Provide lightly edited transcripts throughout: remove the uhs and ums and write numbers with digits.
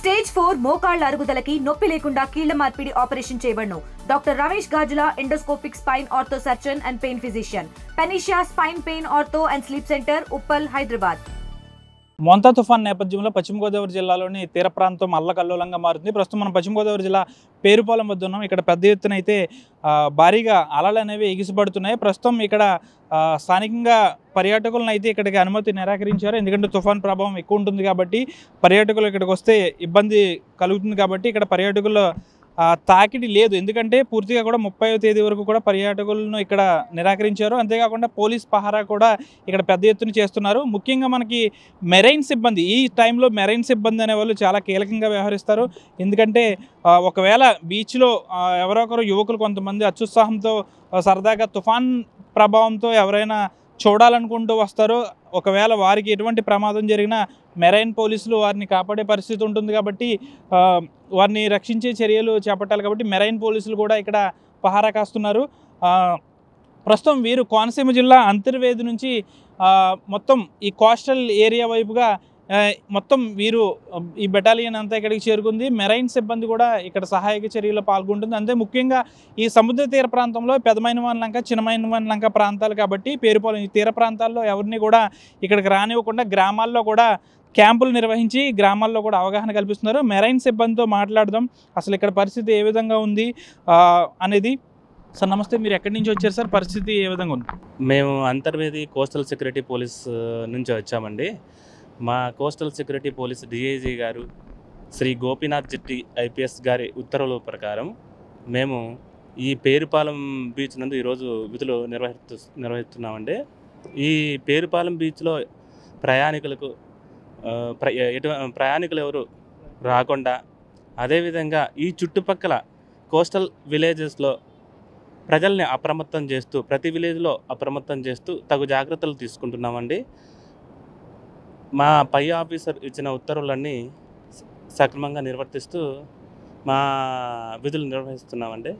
Stage 4 మోకాళ్ల అరుగుదలకి నొప్పి లేకుండా కీళ్ల మార్పిడి ఆపరేషన్ చేయబడును. Doctor Ramesh Gajula, endoscopic spine ortho surgeon and pain physician, Panacea spine pain ortho and sleep centre, Uppal, Hyderabad. Montha తుఫాన్ నేపథ్యంలో పశ్చిమ గోదావరి జిల్లాలోని తీర ప్రాంతం అల్లకల్లోలంగా మారుతుంది. ప్రస్తుతం మనం పశ్చిమ గోదావరి జిల్లా పేరుపాలెం వద్ద ఉన్నాం. ఇక్కడ పెద్ద ఎత్తున అయితే భారీగా అలలు అనేవి ఎగిసిపడుతున్నాయి. ప్రస్తుతం ఇక్కడ స్థానికంగా పర్యాటకులను అయితే ఇక్కడికి అనుమతి నిరాకరించారు. ఎందుకంటే తుఫాన్ ప్రభావం ఎక్కువ ఉంటుంది కాబట్టి పర్యాటకులు ఇక్కడికి వస్తే ఇబ్బంది కలుగుతుంది కాబట్టి ఇక్కడ పర్యాటకులు తాకిడి లేదు. ఎందుకంటే పూర్తిగా కూడా 30వ తేదీ వరకు కూడా పర్యాటకులను ఇక్కడ నిరాకరించారు. అంతేకాకుండా పోలీస్ పహారా కూడా ఇక్కడ పెద్ద ఎత్తున చేస్తున్నారు. ముఖ్యంగా మనకి మెరైన్ సిబ్బంది, ఈ టైంలో మెరైన్ సిబ్బంది అనేవాళ్ళు చాలా కీలకంగా వ్యవహరిస్తారు. ఎందుకంటే ఒకవేళ బీచ్లో ఎవరో ఒకరు యువకులు కొంతమంది అత్యుత్సాహంతో సరదాగా తుఫాన్ ప్రభావంతో ఎవరైనా చూడాలనుకుంటూ వస్తారు. ఒకవేళ వారికి ఎటువంటి ప్రమాదం జరిగినా మెరైన్ పోలీసులు వారిని కాపాడే పరిస్థితి ఉంటుంది కాబట్టి వారిని రక్షించే చర్యలు చేపట్టాలి కాబట్టి మెరైన్ పోలీసులు కూడా ఇక్కడ పహారా కాస్తున్నారు. ప్రస్తుతం వీరు కోనసీమ జిల్లా అంతర్వేది నుంచి మొత్తం ఈ కోస్టల్ ఏరియా వైపుగా మొత్తం వీరు ఈ బెటాలియన్ అంతా ఇక్కడికి చేరుకుంది. మెరైన్ సిబ్బంది కూడా ఇక్కడ సహాయక చర్యలో పాల్గొంటుంది. అంతే ముఖ్యంగా ఈ సముద్ర తీర ప్రాంతంలో పెదమైనవాని లంక, చిన్నమైనవాని లంక ప్రాంతాలు కాబట్టి పేరుపాలెం ఈ తీర ప్రాంతాల్లో ఎవరిని కూడా ఇక్కడికి రానివ్వకుండా గ్రామాల్లో కూడా క్యాంపులు నిర్వహించి గ్రామాల్లో కూడా అవగాహన కల్పిస్తున్నారు. మెరైన్ సిబ్బందితో మాట్లాడదాం, అసలు ఇక్కడ పరిస్థితి ఏ విధంగా ఉంది అనేది. సార్ నమస్తే, మీరు ఎక్కడి నుంచి వచ్చారు సార్? పరిస్థితి ఏ విధంగా ఉంది? మేము అంతర్వేది కోస్టల్ సెక్యూరిటీ పోలీస్ నుంచి వచ్చామండి. మా కోస్టల్ సెక్యూరిటీ పోలీస్ డిఐజీ గారు శ్రీ గోపీనాథ్ జెట్టి ఐపీఎస్ గారి ఉత్తర్వుల ప్రకారం మేము ఈ పేరుపాలెం బీచ్ నందు ఈరోజు విధులు నిర్వహిస్తున్నామండి. ఈ పేరుపాలెం బీచ్లో ప్రయాణికులు ఎవరు రాకుండా, అదేవిధంగా ఈ చుట్టుపక్కల కోస్టల్ విలేజెస్లో ప్రజల్ని అప్రమత్తం చేస్తూ, ప్రతి విలేజ్లో అప్రమత్తం చేస్తూ తగు జాగ్రత్తలు తీసుకుంటున్నామండి. మా పై ఆఫీసర్ ఇచ్చిన ఉత్తర్వులన్నీ సక్రమంగా నిర్వర్తిస్తూ మా విధులు నిర్వహిస్తున్నామండి.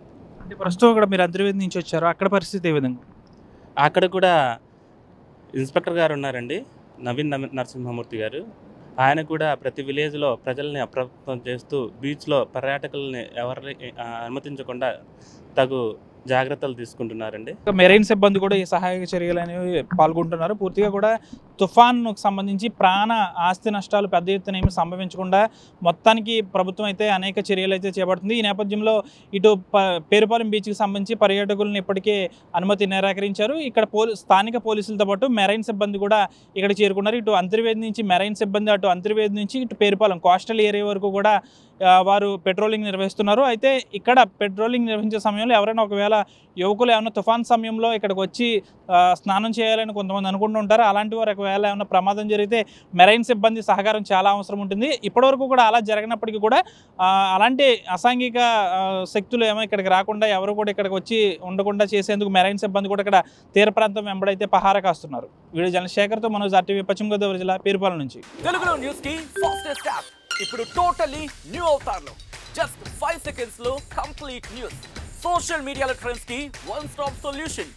అంటే ప్రస్తుతం కూడా మీరు అంతర్వేది నుంచి వచ్చారు, అక్కడ పరిస్థితి ఏ విధంగా? అక్కడ కూడా ఇన్స్పెక్టర్ గారు ఉన్నారండి, నవీన్ నరసింహమూర్తి గారు. ఆయన కూడా ప్రతి విలేజ్లో ప్రజల్ని అప్రమత్తం చేస్తూ బీచ్లో పర్యాటకుల్ని ఎవరిని అనుమతించకుండా తగు జాగ్రత్తలు తీసుకుంటున్నారండి. మెరైన్ సిబ్బంది కూడా ఈ సహాయక చర్యలు అనేవి పాల్గొంటున్నారు. పూర్తిగా కూడా తుఫాన్కు సంబంధించి ప్రాణ ఆస్తి నష్టాలు పెద్ద ఎత్తున ఏమి సంభవించకుండా మొత్తానికి ప్రభుత్వం అయితే అనేక చర్యలు అయితే చేపడుతుంది. ఈ నేపథ్యంలో ఇటు పేరుపాలెం బీచ్కి సంబంధించి పర్యాటకులను ఇప్పటికే అనుమతి నిరాకరించారు. ఇక్కడ స్థానిక పోలీసులతో పాటు మెరైన్ సిబ్బంది కూడా ఇక్కడ చేరుకున్నారు. ఇటు అంతర్వేది నుంచి మెరైన్ సిబ్బంది, అటు అంతర్వేది నుంచి ఇటు పేరుపాలెం కోస్టల్ ఏరియా వరకు కూడా వారు పెట్రోలింగ్ నిర్వహిస్తున్నారు. అయితే ఇక్కడ పెట్రోలింగ్ నిర్వహించే సమయంలో ఎవరైనా ఒకవేళ యువకులు ఏమైనా తుఫాన్ సమయంలో ఇక్కడికి వచ్చి స్నానం చేయాలని కొంతమంది అనుకుంటూ ఉంటారు. అలాంటి వారు ఒకవేళ ఏమైనా ప్రమాదం జరిగితే మెరైన్ సిబ్బంది సహకారం చాలా అవసరం ఉంటుంది. ఇప్పటివరకు కూడా అలా జరిగినప్పటికీ కూడా అలాంటి అసాంఘిక శక్తులు ఏమో ఇక్కడికి రాకుండా, ఎవరు కూడా ఇక్కడికి వచ్చి ఉండకుండా చేసేందుకు మెరైన్ సిబ్బంది కూడా ఇక్కడ తీర ప్రాంతం వెంబడైతే పహారా కాస్తున్నారు. వీడియో జర్నలిస్ట్ శేఖర్తో మనోజ్, RTV, పశ్చిమ గోదావరి జిల్లా పేరుపాలెం నుంచి. తెలుగులో న్యూస్ కి ఫాస్టెస్ట్ యాప్ ఇప్పుడు టోటల్లీ న్యూ అవతార్లో జస్ట్ 5 సెకండ్స్ లో కంప్లీట్ న్యూస్, సోషల్ మీడియాలో ట్రెండ్స్ కి one stop solution,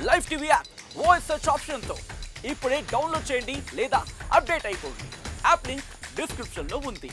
live TV app, voice search option తో ఇప్పుడే డౌన్లోడ్ చేయండి లేదా అప్డేట్ అయిపోండి. యాప్ లింక్ డిస్క్రిప్షన్ లో ఉంది.